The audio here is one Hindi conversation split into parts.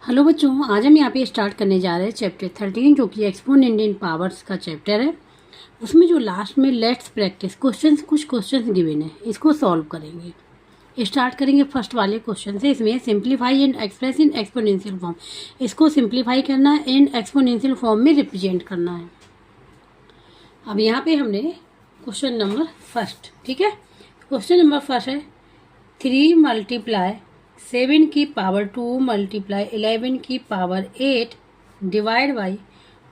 हेलो बच्चों, आज हम यहाँ पे स्टार्ट करने जा रहे हैं चैप्टर 13 जो कि एक्सपोनेंशियल पावर्स का चैप्टर है। उसमें जो लास्ट में लेट्स प्रैक्टिस कुछ क्वेश्चंस गिवन है, इसको सॉल्व करेंगे। स्टार्ट करेंगे फर्स्ट वाले क्वेश्चन से। इसमें simplify and express in exponential form, इसको सिंप्लीफाई करना है एंड एक्सपोनेंशियल फॉर्म में रिप्रेजेंट करना है। अब यहाँ पे हमने क्वेश्चन नंबर फर्स्ट, ठीक है, क्वेश्चन नंबर फर्स्ट है 3 मल्टीप्लाई 7 की पावर 2 मल्टीप्लाई 11 की पावर 8 डिवाइड बाई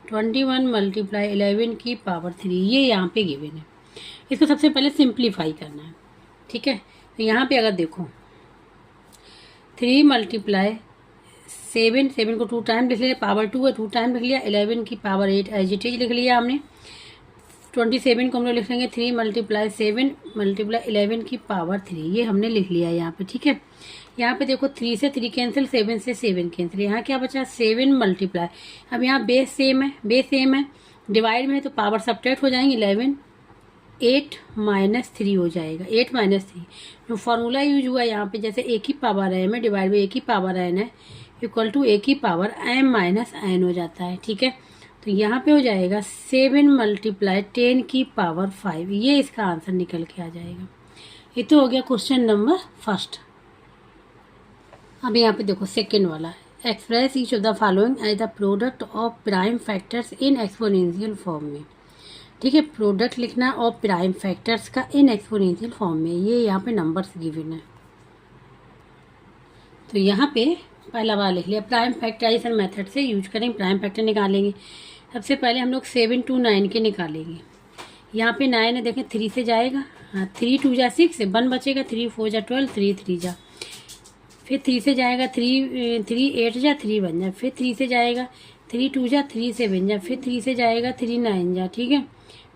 21 मल्टीप्लाई 11 की पावर 3, ये यहाँ पे गिवन है। इसको सबसे पहले सिंप्लीफाई करना है, ठीक है। तो यहाँ पे अगर देखो 3 मल्टीप्लाई 7 को 2 टाइम लिख लिया, पावर 2 है 2 टाइम लिख लिया, 11 की पावर 8 एज इट इज लिख लिया हमने। 27 को हम लोग लिख लेंगे 3 मल्टीप्लाई 7 मल्टीप्लाई 11 की पावर 3, ये हमने लिख लिया यहाँ पे, ठीक है। यहाँ पे देखो 3 से 3 कैंसिल, 7 से 7 कैंसिल, यहाँ क्या बचा 7 मल्टीप्लाई। अब यहाँ बेस सेम है, डिवाइड में है तो पावर सब्ट्रैक्ट हो जाएंगे 11, 8 माइनस 3 हो जाएगा, 8 माइनस 3। जो फार्मूला यूज हुआ यहाँ पे, जैसे ए की पावर एम है डिवाइड बाई ए की पावर एन है इक्वल टू ए की पावर एम माइनस एन हो जाता है, ठीक है। तो यहाँ पे हो जाएगा 7 मल्टीप्लाई 10 की पावर 5, ये इसका आंसर निकल के आ जाएगा। ये तो हो गया क्वेश्चन नंबर फर्स्ट। अब यहाँ पे देखो सेकेंड वाला है express each of the following as the product of prime factors in exponential form में, ठीक है। प्रोडक्ट लिखना है और प्राइम फैक्टर्स का इन एक्सपोनेंशियल फॉर्म में, ये यहाँ पे नंबर्स गिवन है। तो यहाँ पे पहला वाला लिख लिया, प्राइम फैक्टराइजेशन मेथड से यूज करेंगे, प्राइम फैक्टर निकालेंगे। सबसे पहले हम लोग 7 to 9 के निकालेंगे। यहाँ पे 9 है, देखें 3 से जाएगा, हाँ 3 2 जा 6, 1 बचेगा, 3 4 जा 12, 3 3 जा, फिर 3 से जाएगा 3 8 जा 3 बन जा, फिर 3 से जाएगा 3 2 जा 3 7 जा, फिर 3 से जाएगा 3 9 जा, ठीक है।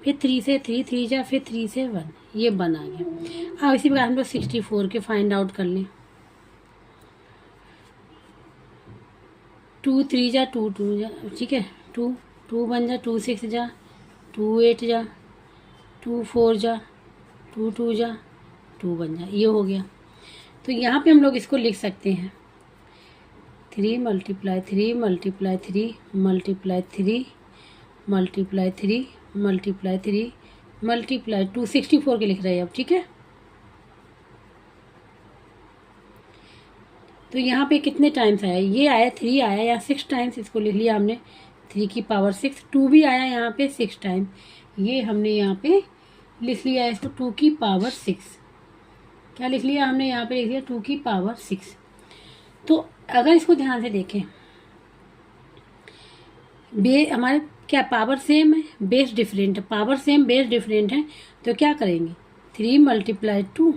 फिर 3 से 3 3 जा, फिर 3 से 1, ये 1 आ गया। अब इसी प्रकार हम लोग 64 के फाइंड आउट कर लें। 2 3 जा 2 2 जा, ठीक है, 2 2 बन जा, 2 6 जा, 2 8 जा, 2 4 जा, 2 2 जा, 2 बन जा, ये हो गया। तो यहाँ पे हम लोग इसको लिख सकते हैं 3 multiply 3 multiply 3 multiply 3 multiply 3 multiply 3 multiply 2, 64 के लिख रहे हैं अब, ठीक है। तो यहाँ पे कितने टाइम्स आया, ये आया 3 आया, या 6 टाइम्स इसको लिख लिया हमने 3 की पावर 6, 2 भी आया यहाँ पे 6 टाइम, ये हमने यहाँ पे लिख लिया इसको 2 की पावर 6। क्या लिख लिया हमने यहाँ पे, लिख लिया 2 की पावर 6। तो अगर इसको ध्यान से देखें, हमारे क्या पावर सेम है, बेस डिफरेंट है, पावर सेम बेस डिफरेंट है, तो क्या करेंगे 3 मल्टीप्लाई 2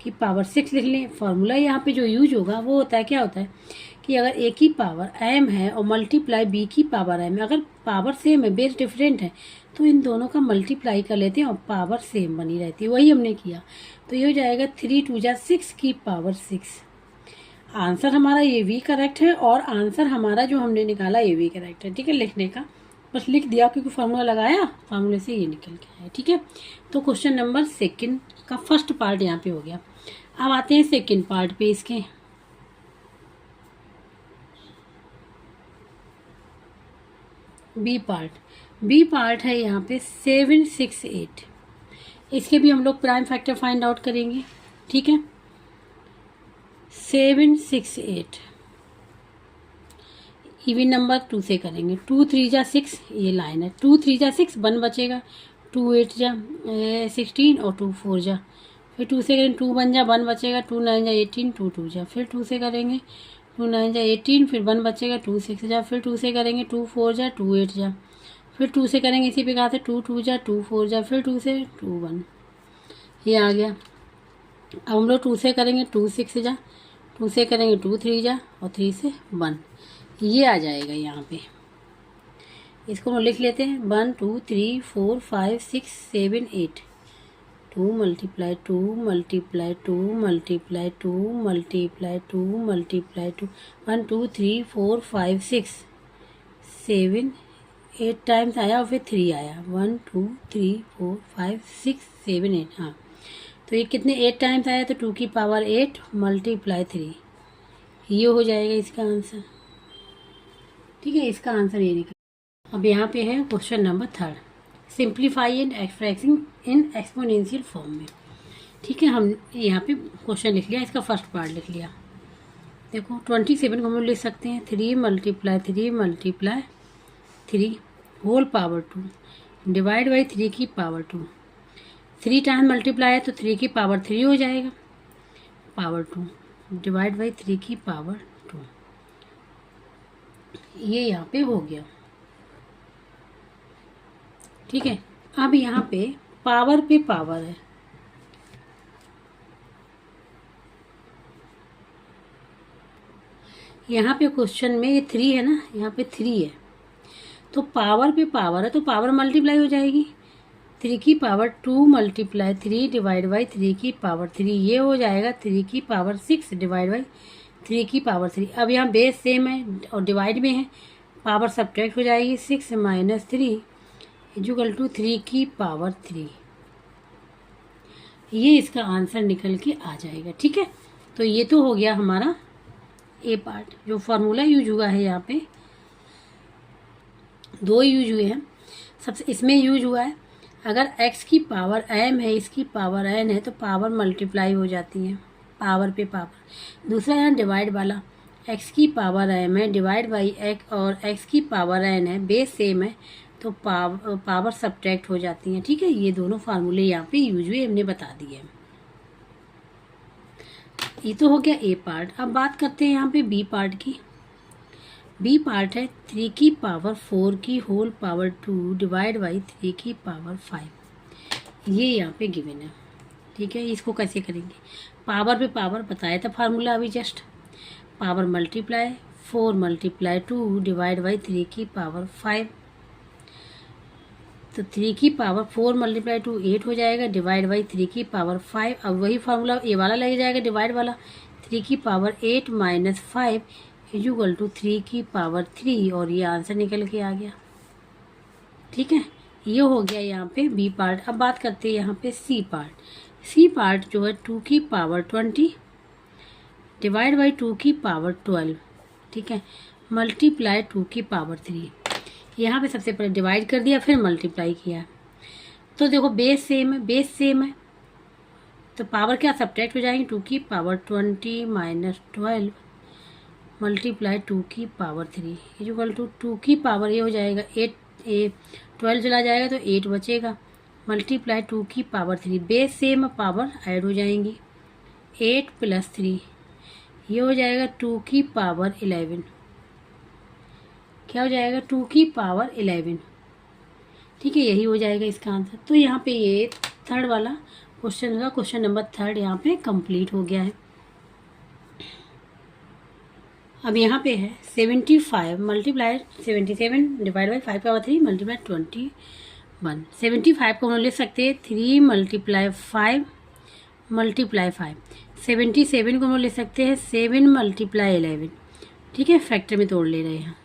की पावर 6 लिख लें। फॉर्मूला यहाँ पे जो यूज होगा वो होता है, क्या होता है कि अगर ए की पावर एम है और मल्टीप्लाई बी की पावर एम है, अगर पावर सेम है बेस डिफरेंट है तो इन दोनों का मल्टीप्लाई कर लेते हैं और पावर सेम बनी रहती है, वही हमने किया। तो ये हो जाएगा 3 2 जा 6 की पावर 6। आंसर हमारा ये भी करेक्ट है और आंसर हमारा जो हमने निकाला ये भी करेक्ट है, ठीक है। लिखने का बस लिख दिया क्योंकि फार्मूला लगाया, फार्मूले से ये निकल के आया, ठीक है। तो क्वेश्चन नंबर सेकंड का फर्स्ट पार्ट यहाँ पे हो गया। अब आते हैं सेकंड पार्ट पे इसके। बी पार्ट है यहाँ पे 7 6 8, इसके भी हम लोग प्राइम फैक्टर फाइंड आउट करेंगे, ठीक है। 7 6 8 इवन नंबर 2 से करेंगे, 2 3 जा 6, ये लाइन है, 2 3 जा 6, 1 बचेगा, 2 8 जा 16 और 2 4 जा, फिर 2 से करेंगे 2 बन जा, 1 बचेगा, 2 9 जा 18, 2 2 जा, फिर 2 से करेंगे 2 9 जा 18, फिर 1 बचेगा, 2 6 जा, फिर 2 से करेंगे 2 4 जा 2 8 जा, फिर 2 से करेंगे इसी प्रकार से 2 2 जा 2 4 जा, फिर 2 से 2 1, ये आ गया। अब हम लोग 2 से करेंगे 2 6 जा, 2 से करेंगे 2 3 जा और 3 से 1, ये आ जाएगा यहाँ पे। इसको हम लिख लेते हैं 1 2 3 4 5 6 7 8, 2 multiply 2 multiply 2 multiply 2 multiply 2 multiply 2, 1 2 3 4 5 6 7 8 times आया और फिर 3 आया, 1 2 3 4 5 6 7 8, हाँ। तो ये कितने 8 टाइम्स आया, तो 2 की पावर 8 मल्टीप्लाई 3, ये हो जाएगा इसका आंसर। ठीक है, इसका आंसर ये निकला। अब यहाँ पे है question number 3, simplify and expressing in exponential form में। ठीक है, हम यहाँ पे क्वेश्चन लिख लिया, इसका फर्स्ट पार्ट लिख लिया। देखो 27 को हम लोग लिख सकते हैं 3 multiply 3 whole power 2 divide by 3 की पावर 2। 3 टाइम मल्टीप्लाई है तो 3 की पावर 3 हो जाएगा, पावर 2 डिवाइड बाई 3 की पावर 2। ये यहाँ पे हो गया। ठीक है, अब यहाँ पे पावर है, यहाँ पे क्वेश्चन में ये 3 है ना, यहाँ पे 3 है तो पावर है तो पावर मल्टीप्लाई हो जाएगी। 3 की पावर 2 मल्टीप्लाई 3 डिवाइड बाई 3 की पावर 3, ये हो जाएगा 3 की पावर 6 डिवाइड बाई 3 की पावर 3। अब यहाँ बेस सेम है और डिवाइड में है, पावर सब्ट्रैक्ट हो जाएगी, 6 माइनस 3 इक्वल टू 3 की पावर 3। ये इसका आंसर निकल के आ जाएगा। ठीक है, तो ये तो हो गया हमारा ए पार्ट। जो फार्मूला यूज हुआ है यहाँ पे 2 यूज हुए हैं। सबसे इसमें यूज हुआ है अगर x की पावर m है, इसकी पावर n है तो पावर मल्टीप्लाई हो जाती है, पावर पे पावर। दूसरा है डिवाइड वाला, x की पावर m है डिवाइड बाई x और x की पावर n है, बेस सेम है तो पावर सब्ट्रैक्ट हो जाती है। ठीक है, ये दोनों फार्मूले यहाँ पे यूज हुए, हमने बता दिए। ये तो हो गया ए पार्ट। अब बात करते हैं यहाँ पे बी पार्ट की। बी पार्ट है 3 की पावर 4 की होल पावर 2 डिवाइड बाई 3 की पावर 5। ये यहाँ पे गिवन है। ठीक है, इसको कैसे करेंगे, पावर पे पावर बताया था फार्मूला अभी just, power multiply 4 multiply 2 divide by 3 की पावर 5। तो 3 की पावर 4 मल्टीप्लाई 2 8 हो जाएगा, डिवाइड बाई 3 की पावर 5। अब वही फार्मूला ए वाला लग जाएगा, डिवाइड वाला, 3 की पावर 8 माइनस 5 इक्वल टू 3 की पावर 3, और ये आंसर निकल के आ गया। ठीक है, ये हो गया यहाँ पे बी पार्ट। अब बात करते हैं यहाँ पे सी पार्ट। सी पार्ट जो है 2 की पावर 20 डिवाइड बाई 2 की पावर 12। ठीक है, मल्टीप्लाई 2 की पावर 3। यहाँ पे सबसे पहले डिवाइड कर दिया फिर मल्टीप्लाई किया। तो देखो बेस सेम है तो पावर क्या सब्ट्रैक्ट हो जाएंगे, 2 की पावर 20 माइनस 12 मल्टीप्लाई 2 की पावर 3 इक्वल टू 2 की पावर ये हो जाएगा 8, 12 चला जाएगा तो 8 बचेगा, मल्टीप्लाई 2 की power 3। Base same power add हो जाएंगी, 8 प्लस 3 ये हो जाएगा 2 की पावर 11। क्या हो जाएगा, 2 की पावर 11। ठीक है, यही हो जाएगा इसका आंसर। तो यहाँ पे ये थर्ड वाला क्वेश्चन होगा, क्वेश्चन नंबर 3 यहाँ पे कंप्लीट हो गया है। अब यहाँ पे है 75 multiply 77 divide by 5 power 3 multiply 21। 75 को हम लिख सकते हैं 3 मल्टीप्लाई 5 मल्टीप्लाई 5। 77 को हम लिख सकते हैं 7 मल्टीप्लाई 11। ठीक है, फैक्टर में तोड़ ले रहे हैं।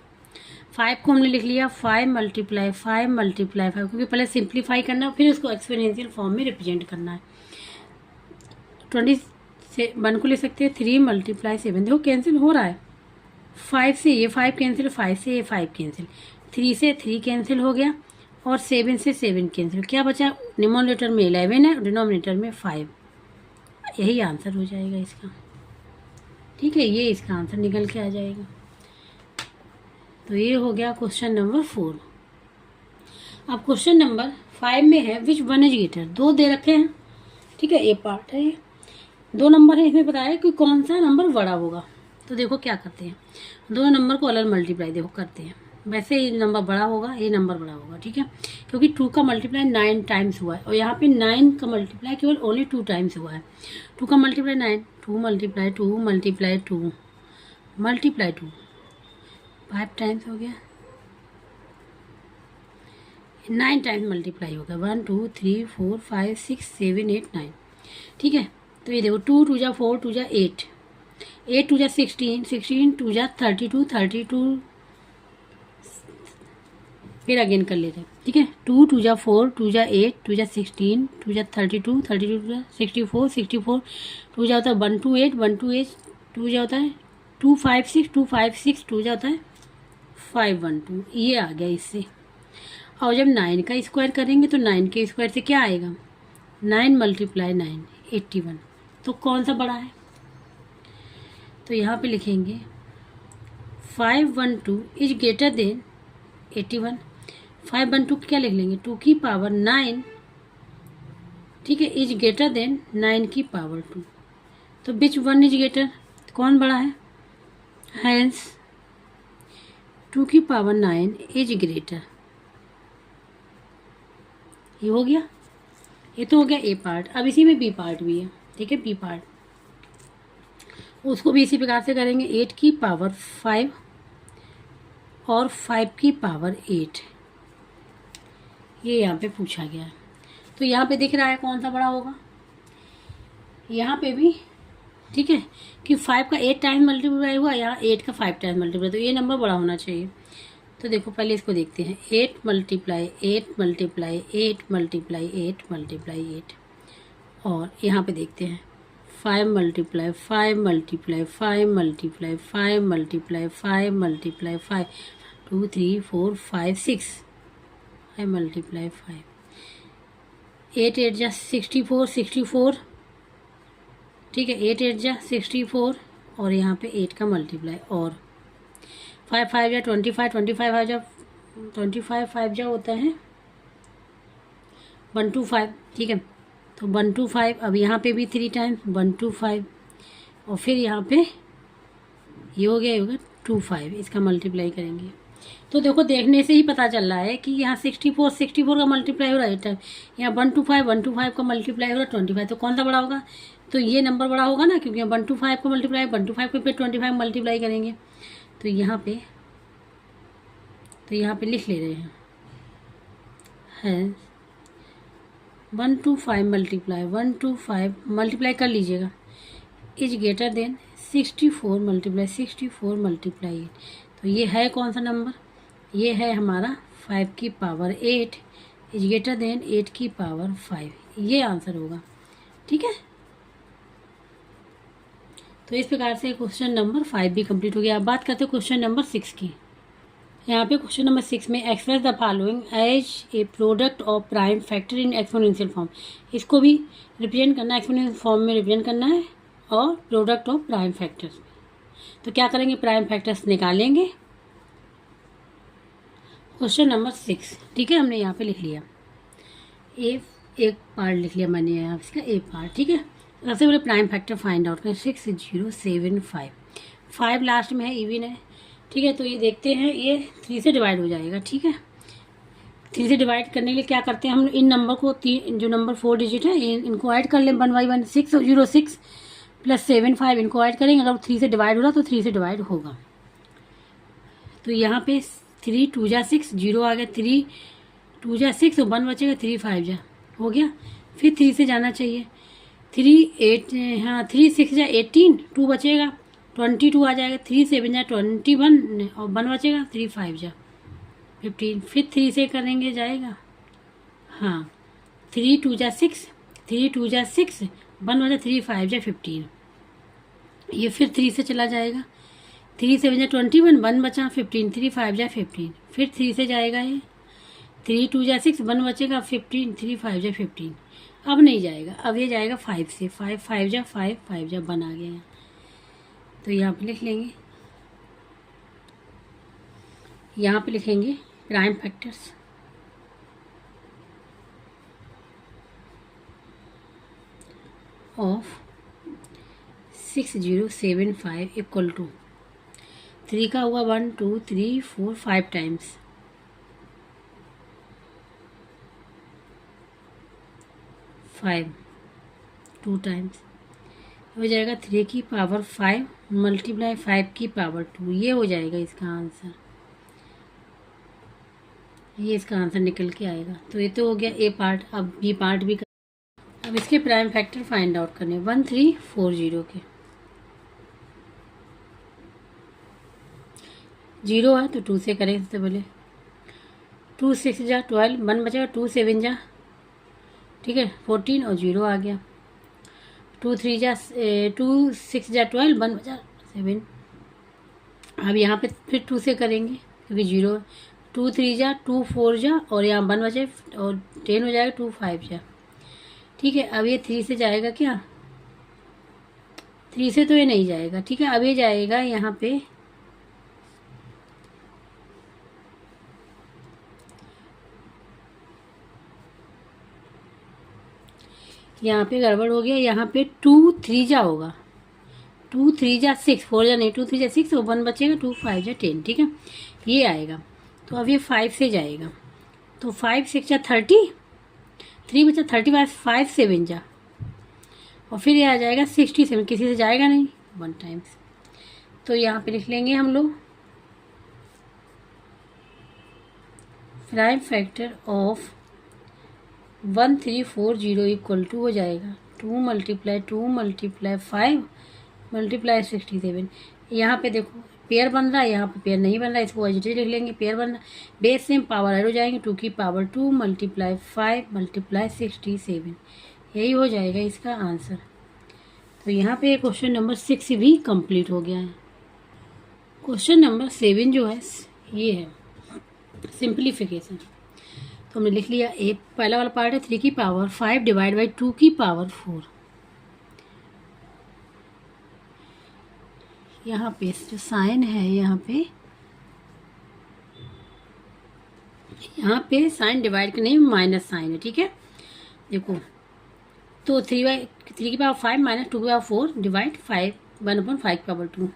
5 को हमने लिख लिया 5 मल्टीप्लाई 5 मल्टीप्लाई 5, क्योंकि पहले सिंप्लीफाई करना है फिर उसको एक्सपोनेंशियल फॉर्म में रिप्रेजेंट करना है। 21 को लिख सकते हैं 3 मल्टीप्लाई 7। देखो कैंसिल हो रहा है, 5 से ये 5 कैंसिल, 5 से ये 5 कैंसिल, 3 से 3 कैंसिल हो गया और 7 से 7 कैंसिल। क्या बचा, न्यूमरेटर में 11 है, डिनोमिनेटर में 5। यही आंसर हो जाएगा इसका। ठीक है, ये इसका आंसर निकल के आ जाएगा। तो ये हो गया क्वेश्चन नंबर 4। अब क्वेश्चन नंबर 5 में है विच वन इज ग्रेटर। 2 दे रखे हैं। ठीक है, ए पार्ट है, ये 2 नंबर है, इसमें बताया कि कौन सा नंबर बड़ा होगा। तो देखो क्या करते हैं, दोनों नंबर को अलग मल्टीप्लाई देखो करते हैं। वैसे ये नंबर बड़ा होगा, ये नंबर बड़ा होगा। ठीक है, क्योंकि 2 का मल्टीप्लाई 9 टाइम्स हुआ है और यहाँ पे 9 का मल्टीप्लाई केवल ओनली 2 टाइम्स हुआ है। 2 का multiply 9, 2 multiply 2 multiply 2 multiply 2 5 times हो गया, 9 टाइम्स मल्टीप्लाई होगा, 1 2 3 4 5 6 7 8 9। ठीक है, तो ये देखो 2 2 जा 4 2 जा 8 8 2 जा 16 16 2 जा 32 32 फिर अगेन कर लेते हैं। ठीक है, 2 2 जा 4 2 जा 8 2 जा 16 2 जा 32 32 2 जा 64 64 2 जा होता है 1 2 8 1 2 8 2 जा होता है 2 5 6 2 5 6 2 जा होता है 512 ये आ गया इससे। और जब 9 का स्क्वायर करेंगे तो 9 के स्क्वायर से क्या आएगा, 9 × 9 81। तो कौन सा बड़ा है, तो यहाँ पे लिखेंगे 512 इज ग्रेटर देन 81। 512 क्या लिख लेंगे, 2 की पावर 9, ठीक है, इज ग्रेटर देन 9 की पावर 2। तो विच वन इज ग्रेटर, कौन बड़ा है, हैंस 2 की पावर 9 इज ग्रेटर। ये हो गया, ये तो हो गया ए पार्ट। अब इसी में बी पार्ट भी है, ठीक है, बी पार्ट उसको भी इसी प्रकार से करेंगे। 8 की पावर 5 और 5 की पावर 8 ये यहाँ पे पूछा गया है। तो यहाँ पे दिख रहा है कौन सा बड़ा होगा, यहाँ पे भी, ठीक है, कि 5 का 8 टाइम मल्टीप्लाई हुआ, यहाँ 8 का 5 टाइम मल्टीप्लाई, तो ये नंबर बड़ा होना चाहिए। तो देखो पहले इसको देखते हैं, 8 × 8 × 8 × 8 × 8 और यहाँ पे देखते हैं 5 × 5 × 5 × 5 × 5 × 5 2 3 4 5 6 5 × 5 8 8 जा 64, ठीक है, 8 8 जा 64 और यहाँ पे 8 का मल्टीप्लाई और 5 5 जा 25, 25 जा 25, 5 जा होता है 125, ठीक है, तो 125। अब यहाँ पे भी 3 टाइम्स 125 और फिर यहाँ पे ये हो गया, ये होगा 25, इसका मल्टीप्लाई करेंगे। तो देखो देखने से ही पता चल रहा है कि यहाँ 64 का मल्टीप्लाई हो रहा है टाइम, यहाँ 125 का मल्टीप्लाई हो रहा है 25। तो कौन सा बड़ा होगा, तो ये नंबर बड़ा होगा ना, क्योंकि 125 का मल्टीप्लाई 125 को फिर 25 मल्टीप्लाई करेंगे। तो यहाँ पे लिख ले रहे हैं 125 मल्टीप्लाई कर लीजिएगा, इज ग्रेटर देन 64 × 8। तो ये है कौन सा नंबर, ये है हमारा 5 की पावर 8 इज ग्रेटर देन 8 की पावर 5, ये आंसर होगा, ठीक है। तो इस प्रकार से क्वेश्चन नंबर 5 भी कंप्लीट हो गया। अब बात करते हैं क्वेश्चन नंबर 6 की। यहाँ पे क्वेश्चन नंबर 6 में express the following as a product of prime factor in exponential form. इसको भी रिप्रेजेंट करना है, एक्सपोनेंशियल फॉर्म में रिप्रेजेंट करना है और प्रोडक्ट ऑफ प्राइम फैक्टर्स। तो क्या करेंगे, प्राइम फैक्टर्स निकालेंगे। क्वेश्चन नंबर 6, ठीक है, हमने यहाँ पे लिख लिया एक पार्ट लिख लिया मैंने यहाँ इसका ए पार्ट, ठीक है। सबसे पहले प्राइम फैक्टर फाइंड आउट करें, 6075 5 लास्ट में है, इवन है, ठीक है। तो ये देखते हैं, ये 3 से डिवाइड हो जाएगा, ठीक है। 3 से डिवाइड करने के लिए क्या करते हैं हम, इन नंबर को जो नंबर 4 डिजिट है इनको ऐड कर लें 1 by 1 606 + 75 इनको ऐड करेंगे। अगर 3 से डिवाइड हो रहा तो 3 से डिवाइड होगा। तो यहाँ पे 3 2 जा 6 0 आ गया, 3 2 जा 6 और 1 बचेगा, 3 5 जा हो गया। फिर 3 से जाना चाहिए, 3 8 हाँ 3 6 जा 18 2 बचेगा, 22 आ जाएगा, 3 7 जा 21 और 1 बचेगा, 3 5 जा 15। फिर 3 से करेंगे जाएगा, हाँ 3 2 जा 6 3 2 जा 6 1 बचा, 3 5 जा 15। ये फिर 3 से चला जाएगा, 3 7 जा 21 1 बचा 15, 3 5 जा 15। फिर 3 से जाएगा, ये 3 2 जा 6 1 बचेगा 15, 3 5 जा 15। अब नहीं जाएगा, अब ये जाएगा 5 से, 5 5 जा 5 5 जा 1 आ गया। तो यहाँ पे लिख लेंगे, यहाँ पे लिखेंगे prime factors of 6075 equal to 3 का हुआ 1 2 3 4 5 टाइम्स, 5 2 टाइम्स हो जाएगा, 3 की पावर 5 मल्टीप्लाई 5 की पावर 2, ये हो जाएगा इसका आंसर। ये इसका आंसर निकल के आएगा। तो ये तो हो गया ए पार्ट। अब बी पार्ट भी अब इसके प्राइम फैक्टर फाइंड आउट करने 1340 के 0 है तो 2 से करें सबसे पहले, 2 6 जा 12 1 बचेगा, 2 7 जा, ठीक है 14 और 0 आ गया, 2 3 जा 2 6 जा 12 1 बचा 7। अब यहाँ पे फिर 2 से करेंगे क्योंकि 0 2 3 जा 2 4 जा और यहाँ 1 बचे और 10 हो जाएगा 2 5 जा। ठीक है, अब ये 3 से जाएगा क्या, 3 से तो ये नहीं जाएगा। ठीक है, अब ये जाएगा यहाँ पे गड़बड़ हो गया, यहाँ पे 2 3 जा होगा, 2 3 जा 6, 4 जा नहीं, 2 3 जा 6 और 1 बचेगा 2 5 जा 10। ठीक है, ये आएगा। तो अब ये 5 से जाएगा, तो 5 6 जा 30, 3 बचा 35, 5 7 जा और फिर ये आ जाएगा 67, किसी से जाएगा नहीं 1 टाइम्स। तो यहाँ पे लिख लेंगे हम लोग prime factor of 1340 equal to हो जाएगा 2 मल्टीप्लाई 2 मल्टीप्लाई 5 मल्टीप्लाई 67। यहाँ पे देखो पेयर बन रहा है, यहाँ पे पेयर नहीं बन रहा है, इसको एज लिख लेंगे, पेयर बन रहा है, बेस सेम पावर ऐड हो जाएंगे, 2 की पावर 2 मल्टीप्लाई 5 मल्टीप्लाई 67, यही हो जाएगा इसका आंसर। तो यहाँ पे क्वेश्चन नंबर 6 भी कंप्लीट हो गया है। क्वेश्चन नंबर 7 जो है ये है सिंप्लीफिकेशन। तो हमने लिख लिया, एक पहला वाला पार्ट है 3 की पावर 5 डिवाइड बाई 2 की पावर 4। यहाँ पे जो साइन है यहाँ पे साइन डिवाइड के नहीं माइनस साइन है। ठीक है, देखो तो 3 की पावर 5 माइनस 2 की पावर 4 डिवाइड 5 1/5 की पावर 2।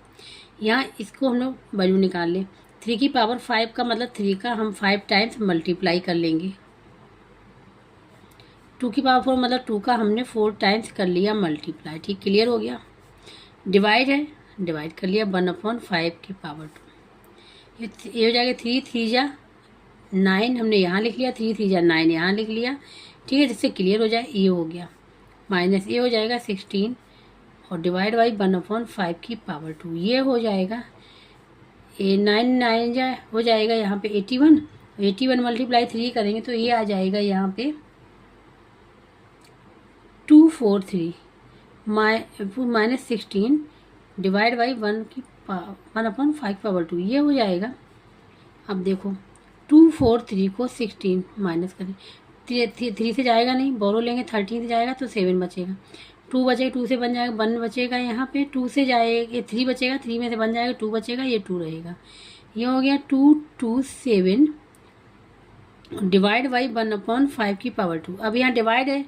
यहाँ इसको हम लोग वैल्यू निकाल लें, 3 की पावर 5 का मतलब 3 का हम 5 टाइम्स मल्टीप्लाई कर लेंगे, 2 की पावर 4 मतलब 2 का हमने 4 टाइम्स कर लिया मल्टीप्लाई। ठीक, क्लियर हो गया। डिवाइड है, डिवाइड कर लिया 1/5 की पावर 2। ये हो जाएगा 3 3 जा 9, हमने यहाँ लिख लिया, 3 3 जा 9 यहाँ लिख लिया। ठीक है, जिससे क्लियर हो जाए, ये हो गया माइनस ये हो जाएगा 16 और डिवाइड बाई 1/5 की पावर 2, ये हो जाएगा 9 9 जा हो जाएगा यहाँ पे 81 मल्टीप्लाई 3 करेंगे तो ये आ जाएगा यहाँ पे 243 माइनस 16 डिवाइड बाई 1/5 पावर 2, ये हो जाएगा। अब देखो 243 को 16 माइनस करें, 3 से जाएगा नहीं, बोरो लेंगे 13 से जाएगा तो 7 बचेगा, 2 बचेगा, 2 से बन जाएगा 1 बचेगा, यहाँ पे 2 से जाएगा 3 बचेगा, 3 में से बन जाएगा 2 बचेगा, ये 2 रहेगा। ये हो गया 227 डिवाइड बाई 1/5 की पावर 2। अब यहाँ डिवाइड है,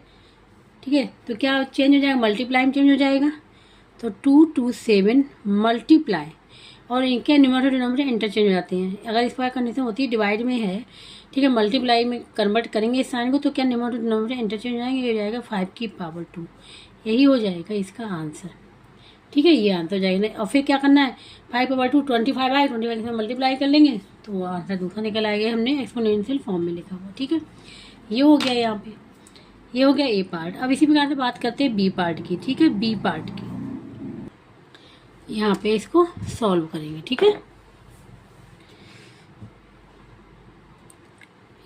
ठीक है, तो क्या चेंज हो जाएगा, मल्टीप्लाई में चेंज हो जाएगा। तो 227 मल्टीप्लाई और इनके न्यूमरेटर डिनोमिनेटर इंटरचेंज हो जाते हैं। अगर इस बार कंडीशन होती है डिवाइड में है, ठीक है, मल्टीप्लाई में कन्वर्ट करेंगे इस साइन को तो क्या न्यूमरेटर डिनोमिनेटर इंटरचेंज हो जाएंगे, ये हो जाएगा 5 की पावर 2, यही हो जाएगा इसका आंसर। ठीक है, ये आंसर हो जाएगा। और फिर क्या करना है, 5 पावर 2 25 आए, 25 में मल्टीप्लाई कर लेंगे तो आंसर दूसरा निकल आएगा, हमने एक्सपोनेंशियल फॉर्म में लिखा हुआ। ठीक है, ये हो गया यहाँ पे, ये हो गया ए पार्ट। अब इसी प्रकार से बात करते हैं बी पार्ट की। ठीक है, बी पार्ट की यहाँ पे इसको सॉल्व करेंगे। ठीक है,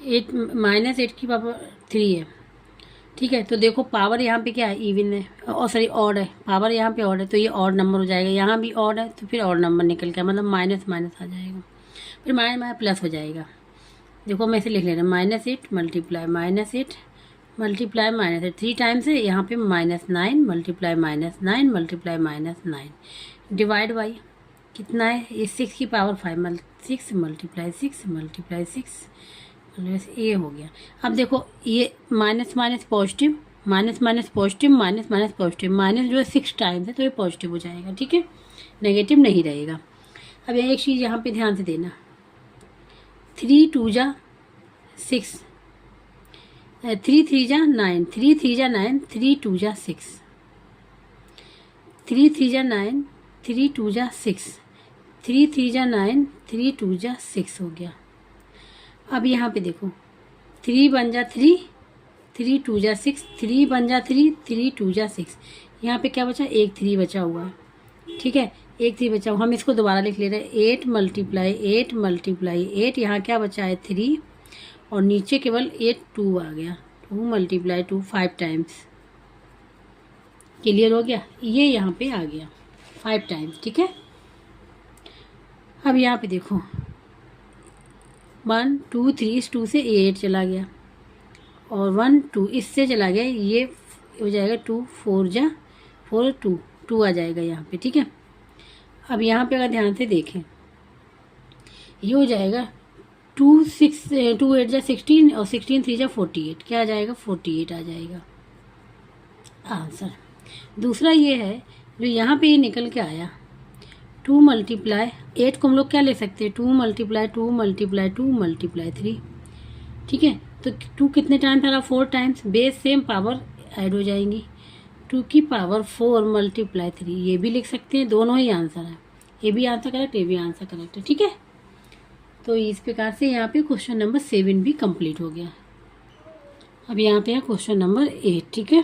8 माइनस 8 की पावर 3 है। ठीक है, तो देखो पावर यहाँ पे क्या है, इवन है और सॉरी ऑड है, पावर यहाँ पे ऑड है तो ये ऑड नंबर हो जाएगा, यहाँ भी ऑड है तो फिर ऑड नंबर निकल के मतलब माइनस माइनस आ जाएगा, फिर माइनस माइनस प्लस हो जाएगा। देखो मैं इसे लिख ले रहा हूँ, -8 मल्टीप्लाई -8 मल्टीप्लाई -8, 3 टाइम्स है, यहाँ पे -9 मल्टीप्लाई -9 मल्टीप्लाई -9 डिवाइड बाई कितना है, ये 6 की पावर 5 6 मल्टीप्लाई 6 मल्टीप्लाई 6 ये हो गया। अब देखो ये minus minus positive, minus minus positive, minus minus positive, minus जो है 6 टाइम्स है तो ये पॉजिटिव हो जाएगा। ठीक है, नेगेटिव नहीं रहेगा। अब एक चीज़ यहाँ पे ध्यान से देना, 3 2 जा 6, 3 3 जा 9, 3 3 जा 9, 3 2 जा 6, 3 3 जा 9, 3 2 जा 6, 3 3 जा 9, 3 2 जा 6 हो गया। अब यहाँ पे देखो 3 बन जा 3, 3 2 जा 6, 3 बन जा 3, 3 2 जा 6, यहाँ पे क्या बचा, एक 3 बचा हुआ है। ठीक है, एक 3 बचा हुआ, हम इसको दोबारा लिख ले रहे हैं, 8 मल्टीप्लाई 8 मल्टीप्लाई 8, यहाँ क्या बचा है 3 और नीचे केवल 8 2 आ गया, 2 मल्टीप्लाई 2 5 टाइम्स, क्लियर हो गया, ये यहाँ पे आ गया 5 टाइम्स। ठीक है, अब यहाँ पे देखो 1 2 3, इस 2 से 8 चला गया और 1 2 इससे चला गया, ये हो जाएगा 2 4 जा 4 2 2 आ जाएगा यहाँ पे, ठीक है। अब यहाँ पे अगर ध्यान से देखें ये हो जाएगा 2 8 जा 16 और 16 3 जा 48, क्या आ जाएगा 48 आ जाएगा आंसर। दूसरा ये है जो यहाँ पे ये निकल के आया 2 मल्टीप्लाई 8 को हम लोग क्या ले सकते हैं 2 मल्टीप्लाई 2 मल्टीप्लाई 2 मल्टीप्लाई 3, ठीक है। तो 2 कितने टाइम्स आ रहा 4 times, base same power add हो जाएंगी, 2 की पावर 4 मल्टीप्लाई 3, ये भी लिख सकते हैं, दोनों ही आंसर है, ये भी आंसर करेक्ट ये भी आंसर करेक्ट है, ठीक है। तो इस प्रकार से यहाँ पे क्वेश्चन नंबर 7 भी कंप्लीट हो गया। अब यहाँ पे है क्वेश्चन नंबर 8, ठीक है।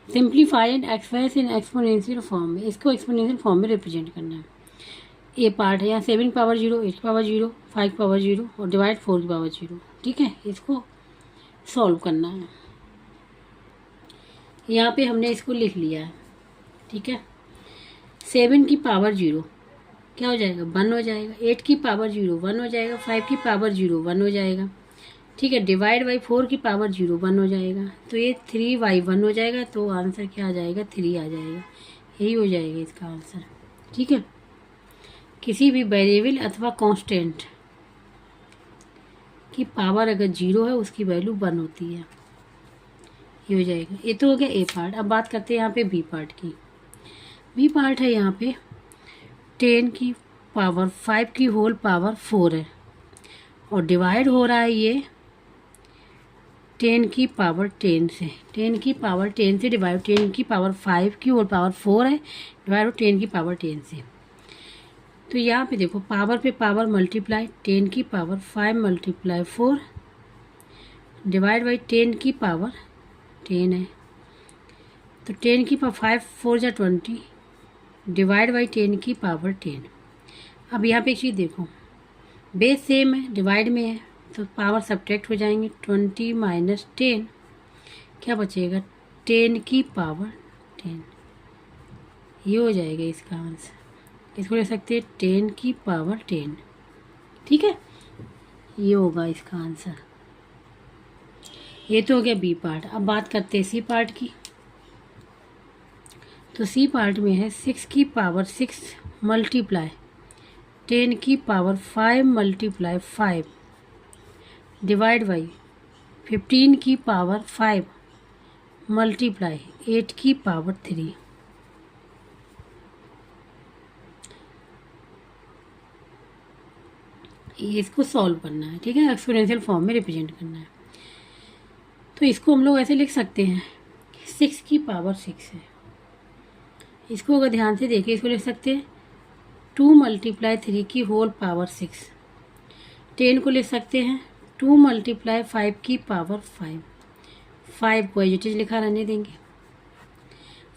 Simplify and express in exponential form में, इसको एक्सपोनेंशियल फॉर्म में रिप्रेजेंट करना है। ये पार्ट है यहाँ 7 की पावर 0, 8 की पावर 0, 5 की पावर 0 और डिवाइड 4 की पावर 0, ठीक है। इसको सॉल्व करना है। यहाँ पे हमने इसको लिख लिया है, ठीक है। 7 की पावर 0 क्या हो जाएगा 1 हो जाएगा, 8 की पावर 0 1 हो जाएगा, 5 की पावर 0 1 हो जाएगा, ठीक है। डिवाइड बाई 4 की पावर 0 1 हो जाएगा, तो ये 3/1 हो जाएगा, तो आंसर क्या आ जाएगा 3 आ जाएगा, यही हो जाएगा इसका आंसर, ठीक है। किसी भी वेरिएबल अथवा कांस्टेंट की पावर अगर 0 है उसकी वैल्यू 1 होती है, ये हो जाएगा। ये तो हो गया ए पार्ट। अब बात करते हैं यहाँ पे बी पार्ट की। बी पार्ट है यहाँ पे 10 की पावर 5 की होल पावर 4 है और डिवाइड हो रहा है ये 10 की पावर 10 से, 10 की पावर 10 से डिवाइड 10 की पावर 5 की होल पावर 4 है, डिवाइड 10 की पावर 10 से। तो यहाँ पे देखो पावर पे पावर मल्टीप्लाई, 10 की पावर 5 मल्टीप्लाई 4 डिवाइड बाई 10 की पावर 10 है, तो 10 की पावर 5 4 जा 20 डिवाइड बाई 10 की पावर 10। अब यहाँ पे एक चीज़ देखो, बेस सेम है डिवाइड में है तो पावर सब्ट्रैक्ट हो जाएंगे, 20 माइनस 10 क्या बचेगा 10 की पावर 10, ये हो जाएगा इसका आंसर। इसको ले सकते हैं 10 की पावर 10, ठीक है, ये होगा इसका आंसर। ये तो हो गया बी पार्ट। अब बात करते हैं सी पार्ट की। तो सी पार्ट में है 6 की पावर 6 मल्टीप्लाई 10 की पावर 5 मल्टीप्लाई 5 डिवाइड बाई 15 की पावर 5 मल्टीप्लाई 8 की पावर 3। इसको सॉल्व करना है, ठीक है, एक्सपोनेंशियल फॉर्म में रिप्रेजेंट करना है। तो इसको हम लोग ऐसे लिख सकते हैं 6 की पावर 6 है, इसको अगर ध्यान से देखें इसको लिख सकते हैं 2 मल्टीप्लाई 3 की होल पावर 6, 10 को लिख सकते हैं 2 मल्टीप्लाई 5 की पावर 5, 5 को एजिटेज लिखा रहने देंगे।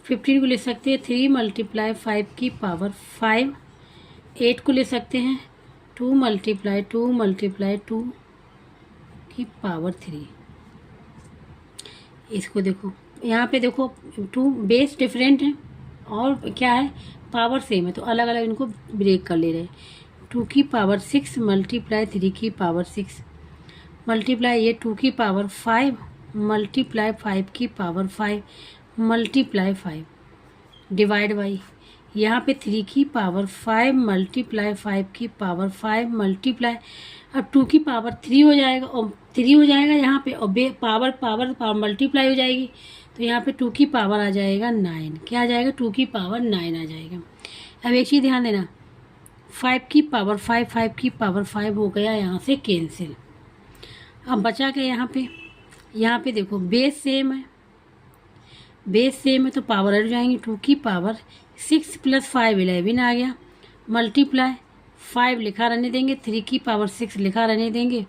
15 को लिख सकते हैं 3 मल्टीप्लाई 5 की पावर 5, 8 को लिख सकते हैं 2 मल्टीप्लाई 2 मल्टीप्लाई 2 की पावर 3। इसको देखो यहाँ पे देखो 2 बेस डिफरेंट है और क्या है पावर सेम है, तो अलग अलग इनको ब्रेक कर ले रहे हैं। 2 की पावर 6 मल्टीप्लाई 3 की पावर 6 मल्टीप्लाई ये 2 की पावर 5 मल्टीप्लाई 5 की पावर 5 मल्टीप्लाई 5 डिवाइड बाई यहाँ पे 3 की पावर 5 मल्टीप्लाई 5 की पावर 5 मल्टीप्लाई, अब 2 की पावर 3 हो जाएगा और 3 हो जाएगा यहाँ पे और पावर पावर पावर मल्टीप्लाई हो जाएगी, तो यहाँ पे 2 की पावर आ जाएगा 9, क्या आ जाएगा 2 की पावर 9 आ जाएगा। अब एक चीज़ ध्यान देना 5 की पावर 5 5 की पावर 5 हो गया यहाँ से कैंसिल। अब बचा के यहाँ पे देखो बेस सेम है, बेस सेम है तो पावर हट जाएंगी, 2 की पावर 6 प्लस 5 11 आ गया, मल्टीप्लाई 5 लिखा रहने देंगे, 3 की पावर 6 लिखा रहने देंगे,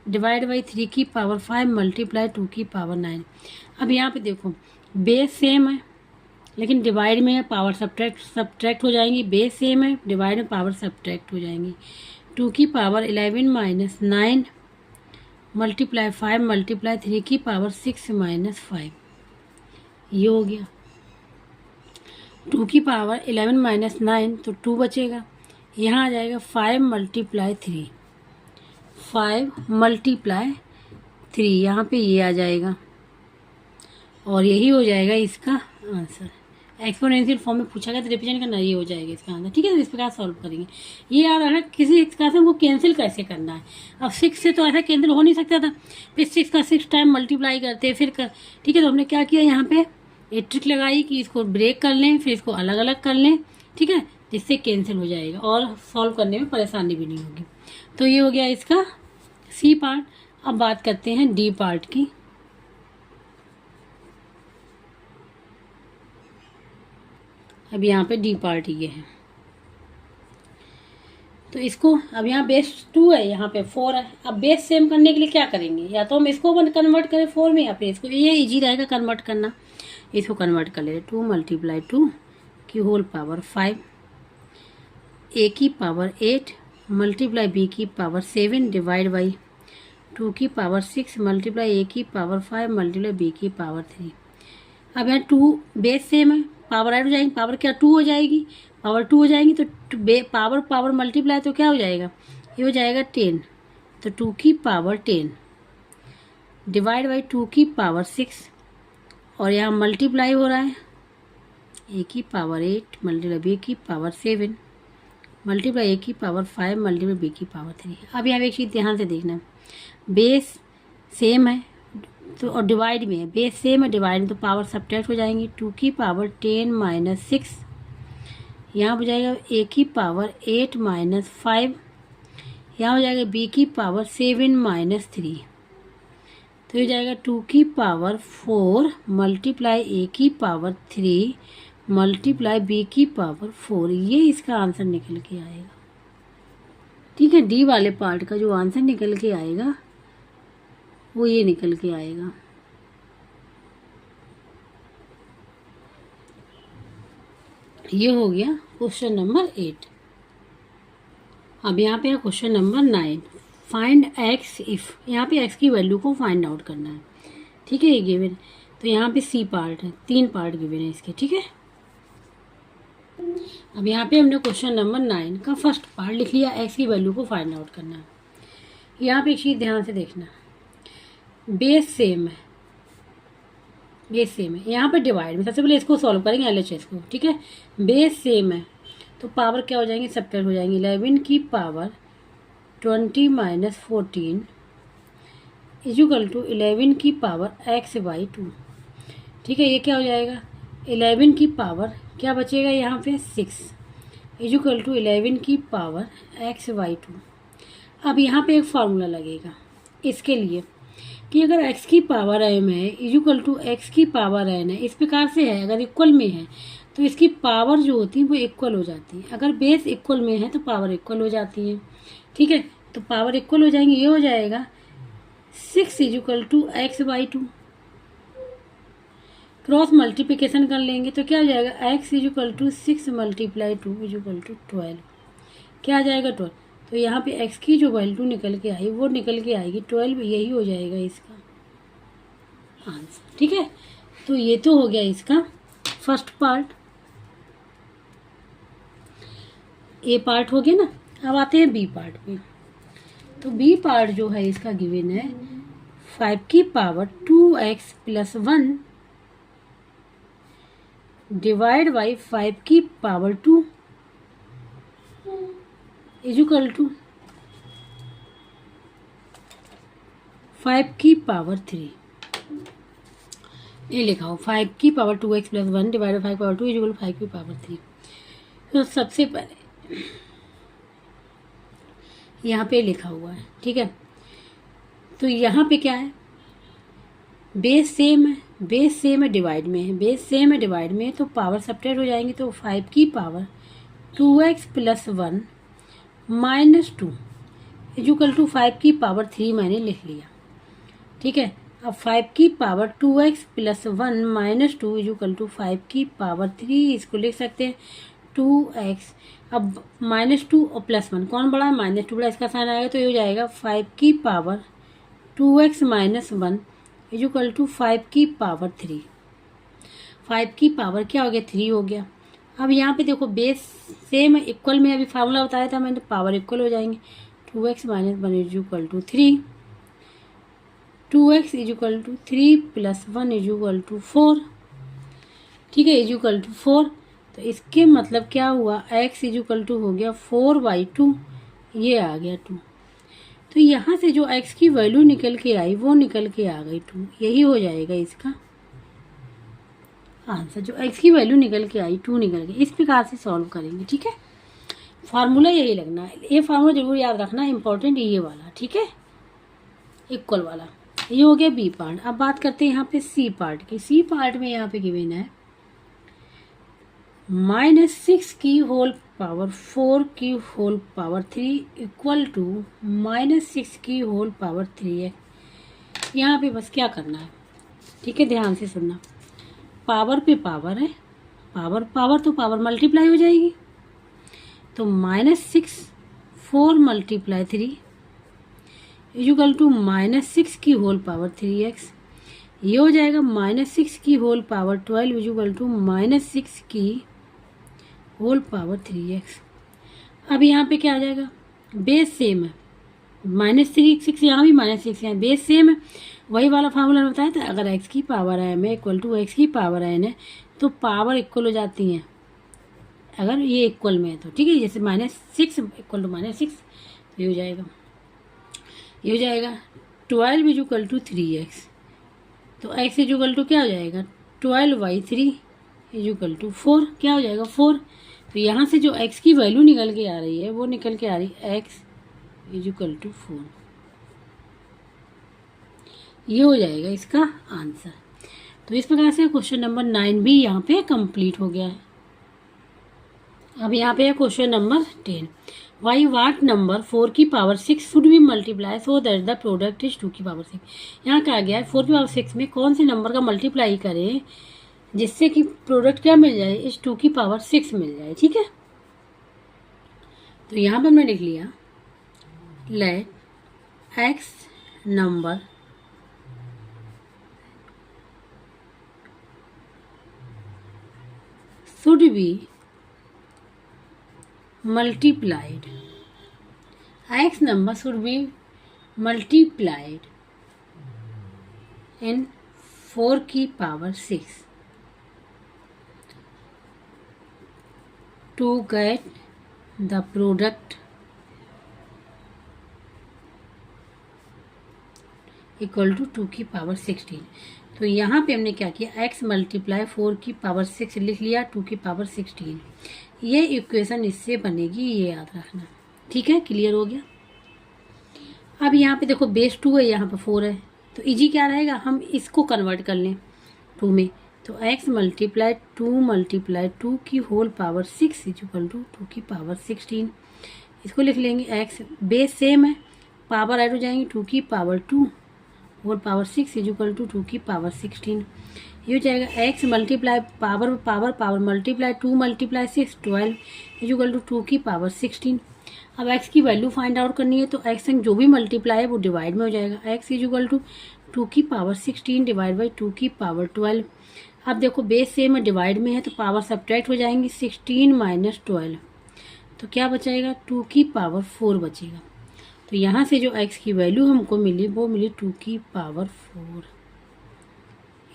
डिवाइड बाई 3 की पावर 5 मल्टीप्लाई 2 की पावर 9। अब यहाँ पे देखो बेस सेम है लेकिन डिवाइड में पावर सब्ट्रैक्ट हो जाएंगी, बेस सेम है डिवाइड में पावर सब्ट्रैक्ट हो जाएंगी। 2 की पावर 11 माइनस 9 मल्टीप्लाई 5 मल्टीप्लाई 3 की पावर 6 माइनस 5, ये हो गया। 2 की पावर 11 माइनस 9 तो 2 बचेगा, यहाँ आ जाएगा 5 मल्टीप्लाई 3, 5 मल्टीप्लाई 3, यहाँ पे ये आ जाएगा और यही हो जाएगा इसका आंसर। एक्सपोनेंशियल फॉर्म में पूछा गया तो रिप्रेजेंट करना, ये हो जाएगा इसका आंसर। ठीक है, तो इस प्रकार सॉल्व करेंगे। ये याद रखना किसी प्रकार से हमको कैंसिल कैसे करना है। अब 6 से तो ऐसा कैंसिल हो नहीं सकता था, फिर 6 का 6 टाइम मल्टीप्लाई करते फिर ठीक है, तो हमने क्या किया यहाँ पे एक ट्रिक लगाई कि इसको ब्रेक कर लें, फिर इसको अलग अलग कर लें। ठीक है, जिससे कैंसिल हो जाएगा और सॉल्व करने में परेशानी भी नहीं होगी। तो ये हो गया इसका सी पार्ट। अब बात करते हैं डी पार्ट की। अब यहाँ पे डी पार्ट ये है, तो इसको अब यहाँ बेस 2 है, यहाँ पे 4 है। अब बेस सेम करने के लिए क्या करेंगे, या तो हम इसको कन्वर्ट करें 4 में, या फिर इसको, ये इजी रहेगा कन्वर्ट करना। इसको कन्वर्ट कर लेते, 2 मल्टीप्लाई 2 की होल पावर 5, ए की पावर 8 मल्टीप्लाई बी की पावर 7 डिवाइड बाई 2 की पावर 6 मल्टीप्लाई ए की पावर 5 मल्टीप्लाई बी की पावर 3। अब यहाँ 2 बेस सेम है, पावर ऐड हो जाएगी, पावर क्या 2 हो जाएगी, पावर 2 हो जाएगी, तो पावर मल्टीप्लाई तो क्या हो जाएगा, ये हो जाएगा 10, तो 2 की पावर 10 डिवाइड बाई 2 की पावर 6, और यहाँ मल्टीप्लाई हो रहा है ए की पावर 8 मल्टीप्लाई बी की पावर 7 मल्टीप्लाई ए की पावर 5 मल्टीप्लाई बी की पावर 3। अब यहाँ एक चीज़ ध्यान से देखना है, बेस सेम है तो और डिवाइड में है, बेस सेम है डिवाइड में, तो पावर सब्ट्रैक्ट हो जाएंगी। 2 की पावर 10 माइनस 6, यहाँ हो जाएगा ए की पावर 8 माइनस 5, यहाँ हो जाएगा बी की पावर 7 माइनस 3, तो ये जाएगा 2 की पावर 4 मल्टीप्लाई ए की पावर 3 मल्टीप्लाई बी की पावर 4। ये इसका आंसर निकल के आएगा। ठीक है, डी वाले पार्ट का जो आंसर निकल के आएगा वो ये निकल के आएगा। ये हो गया क्वेश्चन नंबर 8। अब यहाँ पे है question number 9, find x if. यहाँ पे एक्स की वैल्यू को फाइंड आउट करना है। ठीक है, ये गिवन, तो यहाँ पे सी पार्ट है, 3 पार्ट गिवन है इसके। ठीक है, अब यहाँ पे हमने क्वेश्चन नंबर 9 का फर्स्ट पार्ट लिख लिया, एक्स की वैल्यू को फाइंड आउट करना है। यहाँ पे एक चीज़ ध्यान से देखना, बेस सेम है, बेस सेम है, यहाँ पे डिवाइड में सबसे पहले इसको सॉल्व करेंगे एलएचएस को। ठीक है, बेस सेम है तो पावर क्या हो जाएंगे, सब्ट्रैक्ट हो जाएंगे। 11 की पावर 20 माइनस 14 इक्वल टू 11 की पावर एक्स बाई 2। ठीक है, ये क्या हो जाएगा, 11 की पावर क्या बचेगा यहाँ पे 6 इक्वल टू 11 की पावर एक्स बाई 2। अब यहाँ पे एक फार्मूला लगेगा इसके लिए कि अगर x की पावर m है इक्वल टू x की पावर n है, इस प्रकार से है, अगर इक्वल में है तो इसकी पावर जो होती है वो इक्वल हो जाती है। अगर बेस इक्वल में है तो पावर इक्वल हो जाती है। ठीक है, तो पावर इक्वल हो जाएंगे, ये हो जाएगा 6 equal to x by 2। Cross multiplication कर लेंगे तो क्या हो जाएगा, x equal to 6 multiply 2 equal to 12। क्या आ जाएगा 12, तो यहाँ पे x की जो वैल्यू निकल के आई वो निकल के आएगी 12, यही हो जाएगा इसका आंसर। ठीक है, तो ये तो हो गया इसका फर्स्ट पार्ट, ए पार्ट हो गया ना। अब आते हैं बी पार्ट पे। तो बी पार्ट जो है इसका गिवन है 5 की power 2x plus 1 divide by 5 की पावर 2 इक्वल टू 5 की पावर 3। ये लिखा हो 5 की power 2x plus 1 divide by 5 power 2 equal 5 की पावर 3। तो सबसे पहले यहाँ पे लिखा हुआ है। ठीक है, तो यहाँ पे क्या है, बेस सेम है, बेस सेम है डिवाइड में है, बेस सेम है डिवाइड में है, तो पावर सब्ट्रैक्ट हो जाएंगे। तो 5 की power 2x plus 1 minus 2 equal to 5 की पावर 3 मैंने लिख लिया। ठीक है, अब 5 की power 2x plus 1 minus 2 equal to 5 की पावर 3, इसको लिख सकते हैं 2x। अब माइनस 2 और प्लस 1 कौन बड़ा है, माइनस 2 बड़ा, इसका साइन आएगा तो ये हो जाएगा 5 की power 2x minus 1 equal to 5 की पावर 3। 5 की पावर क्या हो गया, 3 हो गया। अब यहाँ पे देखो बेस सेम है, इक्वल में, अभी फार्मूला बताया था मैंने, पावर इक्वल हो जाएंगे। 2x minus 1 is equal to 3, 2x is equal to 3 plus 1 is equal to 4, ठीक है, इज इक्वल टू 4। तो इसके मतलब क्या हुआ, x इज इक्वल टू हो गया 4/2, ये आ गया 2। तो यहाँ से जो x की वैल्यू निकल के आई वो निकल के आ गई 2, यही हो जाएगा इसका आंसर। जो x की वैल्यू निकल के आई 2 निकल के, इस प्रकार से सॉल्व करेंगे, ठीक है। फार्मूला यही लगना है, ये फार्मूला जरूर याद रखना, इंपॉर्टेंट ये वाला, ठीक है, इक्वल वाला। ये हो गया बी पार्ट। अब बात करते हैं यहाँ पे सी पार्ट की। सी पार्ट में यहाँ पे गिवन है -6 की होल पावर 4 की होल पावर 3 इक्वल टू -6 की होल पावर 3x। यहाँ पे बस क्या करना है, ठीक है, ध्यान से सुनना। पावर पे पावर है, पावर पावर तो पावर मल्टीप्लाई हो जाएगी, तो -6 4 × 3 इक्वल टू -6 की होल पावर 3x। ये हो जाएगा -6 की होल पावर 12 इक्वल टू -6 की होल पावर 3x। अब यहाँ पे क्या आ जाएगा, बेस सेम है, -3 6 यहाँ भी -6 यहाँ, बेस सेम है, वही वाला फार्मूला बताया था। अगर x की पावर m है इक्वल टू x की पावर n है तो पावर इक्वल हो जाती हैं, अगर ये इक्वल में है तो, ठीक है। जैसे -6 इक्वल टू -6, तो ये हो जाएगा 12 इज इक्वल टू 3x। तो x इज इक्वल टू क्या हो जाएगा, 12/3 इज इक्वल टू 4, क्या हो जाएगा 4। तो यहाँ से जो x की वैल्यू निकल के आ रही है वो निकल के आ रही है x इज इक्वल टू 4, ये हो जाएगा इसका आंसर। तो इस प्रकार से क्वेश्चन नंबर 9 भी यहाँ पे कंप्लीट हो गया है। अब यहाँ पे है क्वेश्चन नंबर 10। वाई वाट नंबर 4 की power 6 should be multiply so that the product is 2 की पावर 6। यहाँ कहा गया है 4 की पावर 6 में कौन से नंबर का मल्टीप्लाई करें जिससे कि प्रोडक्ट क्या मिल जाए, इस 2 की पावर 6 मिल जाए, ठीक है। तो यहाँ पे हमने लिख लिया let x number should be multiplied, x number should be multiplied in 4 की power 6 to get the product equal to 2 की पावर 16। तो यहाँ पे हमने क्या किया, x मल्टीप्लाई 4 की पावर 6 लिख लिया 2 की पावर 16। ये इक्वेशन इससे बनेगी, ये याद रखना, ठीक है, क्लियर हो गया। अब यहाँ पे देखो बेस 2 है, यहाँ पे 4 है, तो इजी क्या रहेगा, हम इसको कन्वर्ट कर लें 2 में। तो x मल्टीप्लाई 2 की होल पावर 6 इक्वल टू 2 की पावर 16। इसको लिख लेंगे x, बेस सेम है, पावर ऐड हो जाएंगी 2 की power 2 whole power 6 equal to 2 की पावर 16। ये हो जाएगा x multiply power power power multiply 2 × 6 12 equal to 2 की पावर 16। अब x की वैल्यू फाइंड आउट करनी है, तो x संग जो भी मल्टीप्लाई है वो डिवाइड में हो जाएगा, x इक्वल टू 2 की पावर 16 डिवाइड बाई 2 की पावर 12। अब देखो बेस सेम है, डिवाइड में है, तो पावर सब्ट्रैक्ट हो जाएंगी, 16 - 12, तो क्या बचाएगा 2 की पावर 4 बचेगा। तो यहाँ से जो x की वैल्यू हमको मिली वो मिली 2 की पावर 4।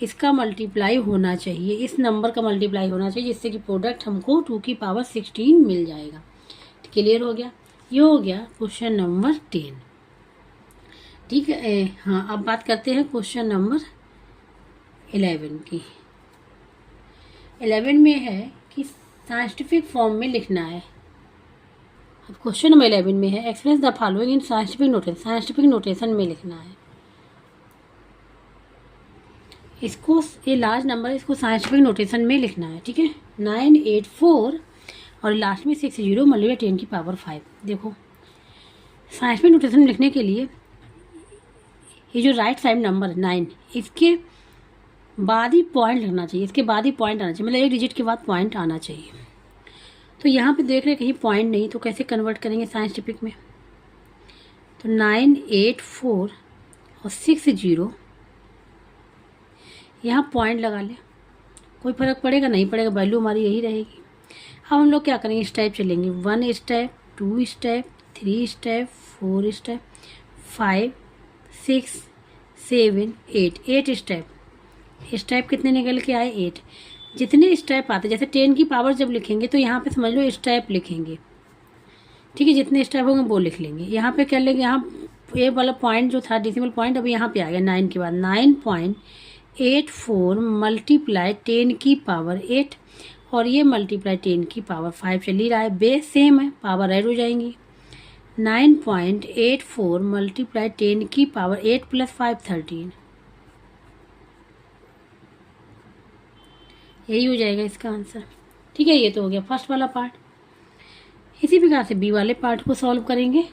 इसका मल्टीप्लाई होना चाहिए, इस नंबर का मल्टीप्लाई होना चाहिए, जिससे कि प्रोडक्ट हमको 2 की पावर 16 मिल जाएगा। क्लियर हो गया, ये हो गया क्वेश्चन नंबर 10, ठीक है। हाँ, अब बात करते हैं क्वेश्चन नंबर 11 की। 11 में है कि साइंटिफिक फॉर्म में लिखना है। अब क्वेश्चन नंबर 11 में है express the following in scientific notation, scientific notation में लिखना है। इसको, ये लार्ज नंबर है, इसको साइंटिफिक नोटेशन में लिखना है, ठीक है। 984 और लास्ट में 60 मल्टीप्लाई 10 की पावर 5। देखो साइंटिफिक नोटेशन में लिखने के लिए ये जो राइट साइड नंबर है 9, इसके बाद ही पॉइंट लगना चाहिए, इसके बाद ही पॉइंट आना चाहिए, मतलब एक डिजिट के बाद पॉइंट आना चाहिए। तो यहाँ पे देख रहे कहीं पॉइंट नहीं, तो कैसे कन्वर्ट करेंगे साइंटिफिक में। तो 984 और 60 यहाँ पॉइंट लगा ले, कोई फर्क पड़ेगा नहीं पड़ेगा, वैल्यू हमारी यही रहेगी। अब हम लोग क्या करेंगे, स्टेप चलेंगे, 1 step 2 step 3 step, 4 step, 5, 6, 7, 8 step कितने निकल के आए? 8। जितने स्टेप आते, जैसे 10 की पावर जब लिखेंगे तो यहाँ पे समझ लो स्टेप लिखेंगे, ठीक है। जितने स्टेप होंगे वो लिख लेंगे। यहाँ पे कर लेंगे, यहाँ ये वाला पॉइंट जो था डेसिमल पॉइंट, अभी यहाँ पे आ गया 9 के बाद 9.84 मल्टीप्लाई 10 की पावर 8 और ये मल्टीप्लाई 10 की पावर 5 चल ही रहा है, बेस सेम है, पावर ऐड हो जाएंगी। 9.84 मल्टीप्लाई 10 की पावर 8 प्लस 5 13, यही हो जाएगा इसका आंसर, ठीक है। ये तो हो गया फर्स्ट वाला पार्ट। इसी प्रकार से बी वाले पार्ट को सॉल्व करेंगे।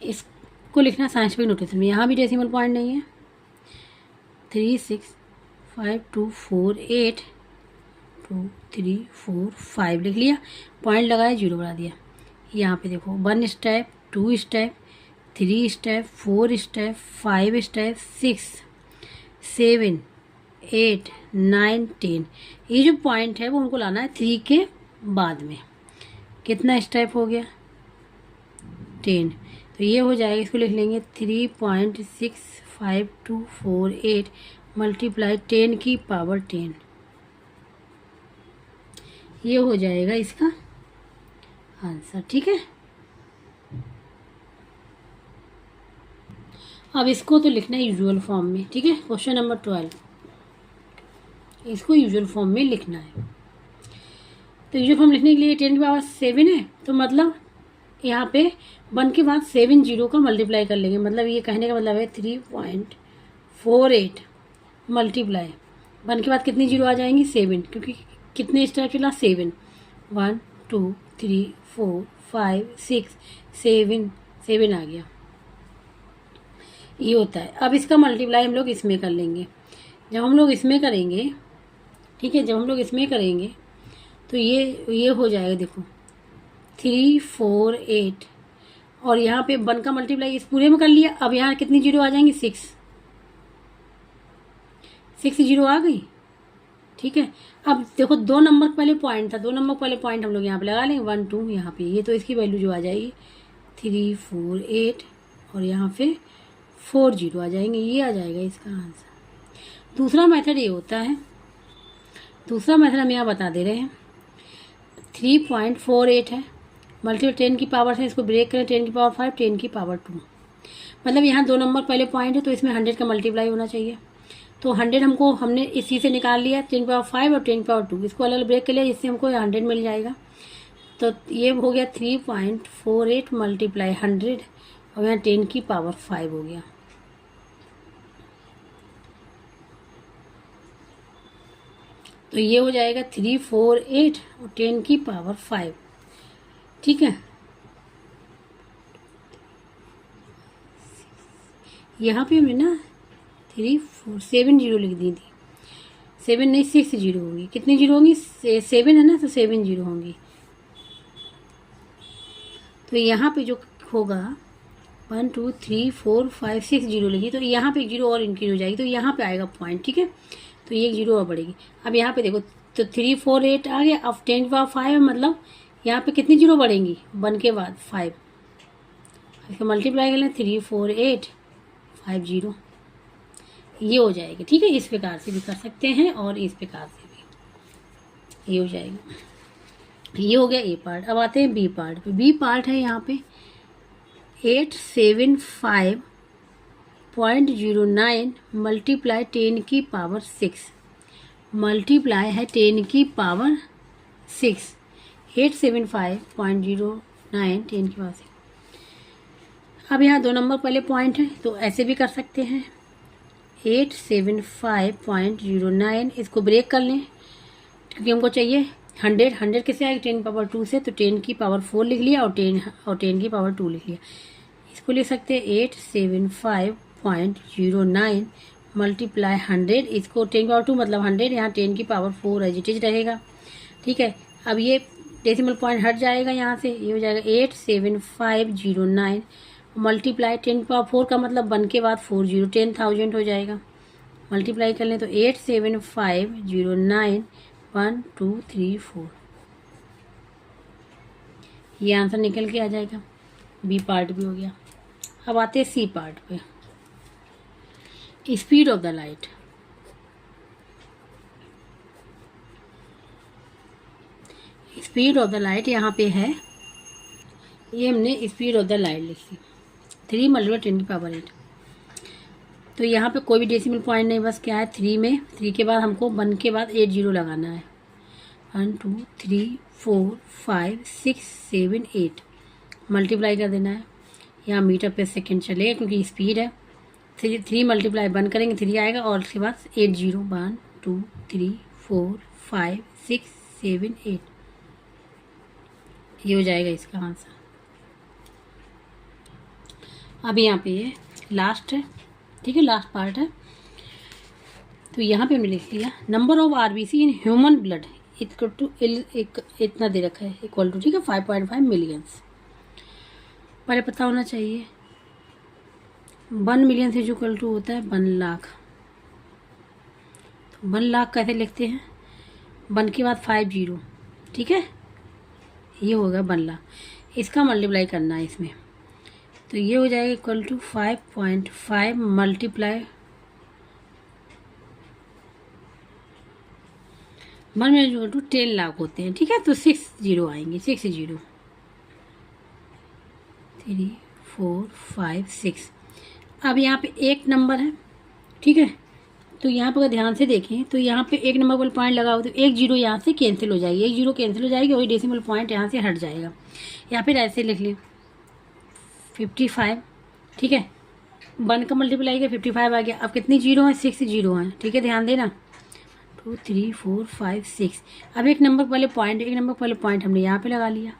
इसको लिखना साइंटिफिक नोटेशन में, यहाँ भी डेसिमल पॉइंट नहीं है। 3 6 5 2 4 8 2 3 4 5 लिख लिया, पॉइंट लगाया, 0 बढ़ा दिया। यहाँ पे देखो 1 step, 2 step, 3 step, 4 step, 5 step, 6 7 8 9 10, ये जो पॉइंट है वो उनको लाना है 3 के बाद में। कितना स्टेप हो गया? 10। तो ये हो जाएगा, इसको लिख लेंगे 3.65248 मल्टीप्लाई 10 की पावर 10, ये हो जाएगा इसका आंसर, ठीक है। अब इसको तो लिखना है यूजुअल फॉर्म में, ठीक है। क्वेश्चन नंबर 12, इसको यूजुअल फॉर्म में लिखना है। तो यूजुअल फॉर्म लिखने के लिए 10 की पावर 7 है, तो मतलब यहाँ पे 1 के बाद 7 जीरो का मल्टीप्लाई कर लेंगे, मतलब ये कहने का मतलब है 3.48 मल्टीप्लाई 1 के बाद कितनी जीरो आ जाएंगी? 7, क्योंकि कितने स्टेप चला? 7, 1 2 3 4 5 6 7 आ गया, ये होता है। अब इसका मल्टीप्लाई हम लोग इसमें कर लेंगे। जब हम लोग इसमें करेंगे, ठीक है, जब हम लोग इसमें करेंगे तो ये हो जाएगा, देखो 348 और यहाँ पे 1 का मल्टीप्लाई इस पूरे में कर लिया। अब यहाँ कितनी जीरो आ जाएंगी? 6 जीरो आ गई, ठीक है। अब देखो 2 नंबर पहले पॉइंट था, 2 नंबर पहले पॉइंट हम लोग यहाँ पे लगा लेंगे, 1 2 यहाँ पे, ये तो इसकी वैल्यू जो आ जाएगी 348 और यहाँ पे 4 जीरो आ जाएंगे, ये आ जाएगा इसका आंसर। दूसरा मेथड ये होता है, दूसरा मेथड हम यहाँ बता दे रहे हैं। 3.48 है, मल्टीप्लाई 10 की पावर से इसको ब्रेक करें, 10 की पावर 5 10 की पावर 2, मतलब यहाँ 2 नंबर पहले पॉइंट है तो इसमें 100 का मल्टीप्लाई होना चाहिए। तो 100 हमने इसी से निकाल लिया, 10 की पावर 5 और 10 की पावर 2, इसको अलग अलग ब्रेक कर लिया, इससे हमको 100 मिल जाएगा। तो ये हो गया 3.48 मल्टीप्लाई 100 और यहाँ 10 की पावर 5 हो गया। तो ये हो जाएगा 348 और 10 की पावर 5, ठीक है। यहाँ पे हमने ना 7 जीरो लिख दी थी, 7 नहीं 6 जीरो होंगी। कितनी जीरो होंगी? 7 है ना, तो 7 जीरो होंगी। तो यहाँ पे जो होगा 1 2 3 4 5 6 जीरो लिखी, तो यहाँ पे 1 जीरो और इंक्रीज हो जाएगी, तो यहाँ पे आएगा पॉइंट, ठीक है। तो ये 1 जीरो और बढ़ेगी। अब यहाँ पे देखो, तो 348 आ गया। अब 10 की पावर 5 है, मतलब यहाँ पे कितनी जीरो बढ़ेंगी? 1 के बाद 5, इसका मल्टीप्लाई कर लें 348 5 जीरो, ये हो जाएगी, ठीक है। इस प्रकार से भी कर सकते हैं और इस प्रकार से भी, ये हो जाएगा। ये हो गया ए पार्ट। अब आते हैं बी पार्ट पे। बी पार्ट है यहाँ पे 875.09 मल्टीप्लाई 10 की पावर 6, मल्टीप्लाई है 10 की पावर 6, 875.09 10 की पावर 6। अब यहाँ 2 नंबर पहले पॉइंट है, तो ऐसे भी कर सकते हैं। 875.09 इसको ब्रेक कर लें, क्योंकि हमको चाहिए 100 किससे आएगी? 10 पावर 2 से, तो 10 की पावर 4 लिख लिया और 10 की पावर 2 लिख लिया। इसको लिख सकते हैं 875.09 मल्टीप्लाई 100, इसको 10 की पावर 2 मतलब 100, यहाँ 10 की पावर 4 एजिटेज रहेगा, ठीक है। अब ये डेसिमल पॉइंट हट जाएगा यहाँ से, ये हो जाएगा 87509 मल्टीप्लाई 10 की पावर 4 का मतलब 1 के बाद 4 जीरो, 10,000 हो जाएगा। मल्टीप्लाई कर लें तो 87509 1 2 3 4, ये आंसर निकल के आ जाएगा। बी पार्ट भी हो गया। अब आते हैं सी पार्ट पे। Speed of the light. Speed of the light यहाँ पे है, ये हमने स्पीड ऑफ द लाइट लिखी 3 × 10⁸। तो यहाँ पे कोई भी डेसिमल पॉइंट नहीं, बस क्या है 3 में, 3 के बाद हमको 1 के बाद 8 0 लगाना है। 1 2 3 4 5 6 7 8 मल्टीप्लाई कर देना है। यहाँ मीटर पे सेकेंड चलेगा क्योंकि स्पीड है। 3 मल्टीप्लाई 1 करेंगे 3 आएगा और उसके बाद 8 0 1 2 3 4 5 6 7 8 ये हो जाएगा इसका आंसर। अब यहाँ पे ये लास्ट है, ठीक है, लास्ट पार्ट है। तो यहाँ पे हमने लिख लिया number of RBC in human blood equal to इतना दे रखा है इक्वल टू, ठीक है, 5.5 मिलियंस। पहले पता होना चाहिए 1 मिलियन से जो इक्वल टू होता है 1 लाख। तो 1 लाख कैसे लिखते हैं, 1 के बाद 5 0, ठीक है, ये होगा 1 लाख। इसका मल्टीप्लाई करना है इसमें, तो ये हो जाएगा इक्वल टू 5.5 मल्टीप्लाई 1 में जो टू 10 लाख होते हैं, ठीक है। तो 6 0 आएंगे, 6 0 3 4 5 6। अब यहाँ पे एक नंबर है, ठीक है। तो यहाँ पर अगर ध्यान से देखें तो यहाँ पे एक नंबर पर पॉइंट लगा हो तो 1 0 यहाँ से कैंसिल हो जाएगी, 1 0 कैंसिल हो जाएगी और डेसिमल पॉइंट यहाँ से हट जाएगा। या फिर ऐसे लिख लें 55, ठीक है, 1 का मल्टीप्लाई किया 55 आ गया। अब कितनी जीरो हैं, 6 0 हैं, ठीक है, ध्यान देना। 2 3 4 5 6। अब एक नंबर पहले पॉइंट हमने यहाँ पे लगा लिया,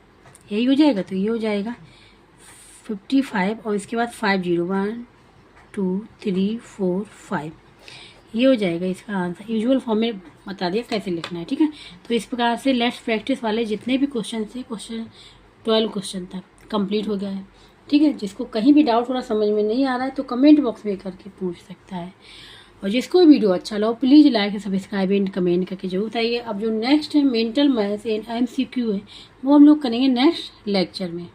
यही हो जाएगा। तो ये हो जाएगा 55 और इसके बाद 5 0 1 2 3 4 5 ये हो जाएगा इसका आंसर। यूजुअल फॉर्म में बता दिया कैसे लिखना है, ठीक है। तो इस प्रकार से लेट्स प्रैक्टिस वाले जितने भी क्वेश्चन थे, क्वेश्चन 12 क्वेश्चन तक कंप्लीट हो गया है, ठीक है। जिसको कहीं भी डाउट थोड़ा समझ में नहीं आ रहा है तो कमेंट बॉक्स में करके पूछ सकता है। और जिसको वीडियो अच्छा लगा please like subscribe and comment करके जरूर बताइए। अब जो नेक्स्ट है मेंटल मैथ्स एंड MCQ है वो हम लोग करेंगे नेक्स्ट लेक्चर में।